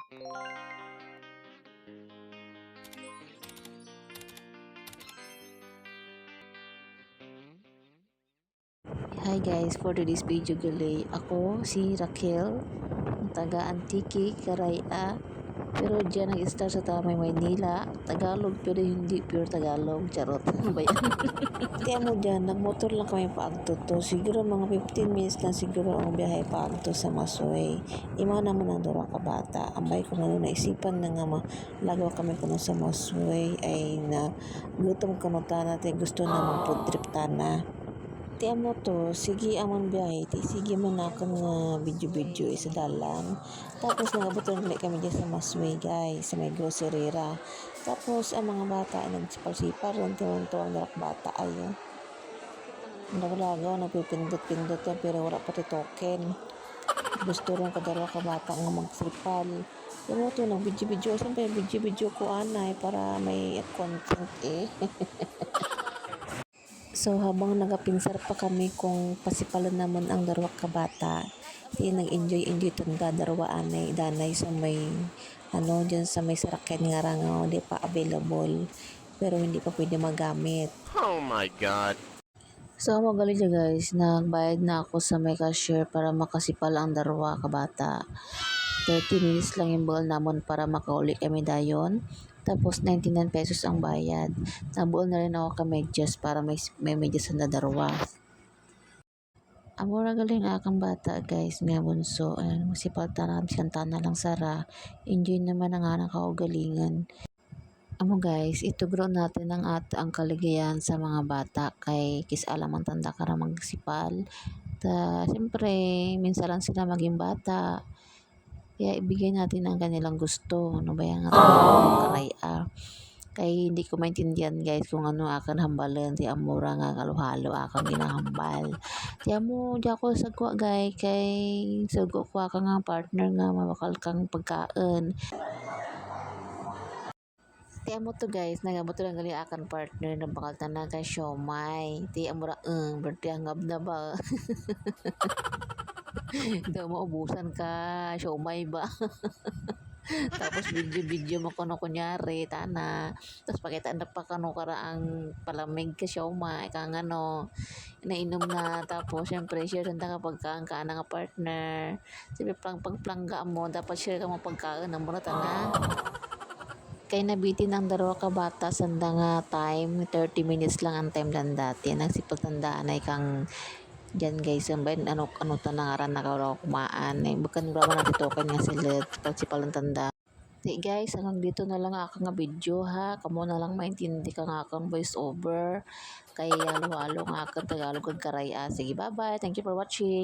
Hi guys, for today's video gali, ako si Raquel, ang taga Antique, Caraya. Pero dyan nag-start sa Tamay, Maynila. Tagalog pero hindi pure Tagalog. Charot. Ano ba yan? Kaya mo dyan, nagmotor lang kami paagto to. Siguro mga 15 minutes lang siguro ang biyahe paagto sa Masway. Ima naman ang dura ka bata. Ambay ko nga naisipan na nga lagaw kami kuno sa Masway ay na gutom ka tana te gusto na mag-food trip tana. Ti amo to, sige amon biyahe, ti sige man akan nga video-video isa dalan. Tapos nagabuton ulit kami dyan sa Masway guys, sa may grocerera. Tapos ang mga bata ay nagsipal-sipal, ron tiwan-tuwang dalak bata ayo. Naglagaw, nagpipindot-pindot yan, pero wala pati token. Gusto rin kadalawa ka bata nga magsipal. Yung mo to, nag-video-video, siyempre video-video ko anay para may content eh. So habang nagapinsar pa kami kung pasipalan naman ang darwa ka bata, nag-enjoy tanda darwa anay danay sa may dyan sa may sarakyan nga rangaw di pa available pero hindi pa pwede magamit. Oh my God. So magaling siya guys, nagbayad na ako sa may cashier para makasipal ang darwa ka bata. 30 minutes lang yung buol namon para makauli kami dayon. Tapos 99 pesos ang bayad. Nabuol na rin ako ka medyas para may medyas na darwa. Amo ra galing akang bata guys nga bunso. Masipal tanang kantana lang sara. Enjoy naman ang anang kaugalingan. Amo guys, itugro natin ang kaligayahan sa mga bata kay kis alam ang tanda ka na magsipal. Siyempre, minsan lang sila maging bata. Kaya ibigay natin ang kanilang gusto. Ano ba yung karaya? Kaya hindi ko maintindihan guys kung ano akan hambalan. Di amura nga kaluhalo akan ginahambal. Di amo, di ako sagwa guys. Kay sagwa ko akang nga partner nga mabakal kang pagkaan. Di amo to guys, nagamo to lang gali akan partner na bakal tanan kay siomay. Di amura berarti hangab na ba? Daw maubusan ka, siomay ba? Tapos video-video mo kuno kunyari tana. Tapos pakitaan na pa kano karaang palamig ka siomay kang nainom na tapos syempre share nang kapag ka nga partner. Sabi pagplangga mo dapat share ka mo pagkaan mo na tana. Kay nabitin ang darawa ka bata sanda nga time 30 minutes lang ang time lang dati nagsipag tandaan ay kang dyan guys ang bayan ano tanangaran na karaw kumaan eh bukan brama na titokan nga sila pagsipalang tanda. Di guys hanggang dito na lang ako nga video ha kamo na lang maintindihan ka nga akong voice over kay halo-halo nga akong Tagalog ug Karaya. Sige bye bye, thank you for watching.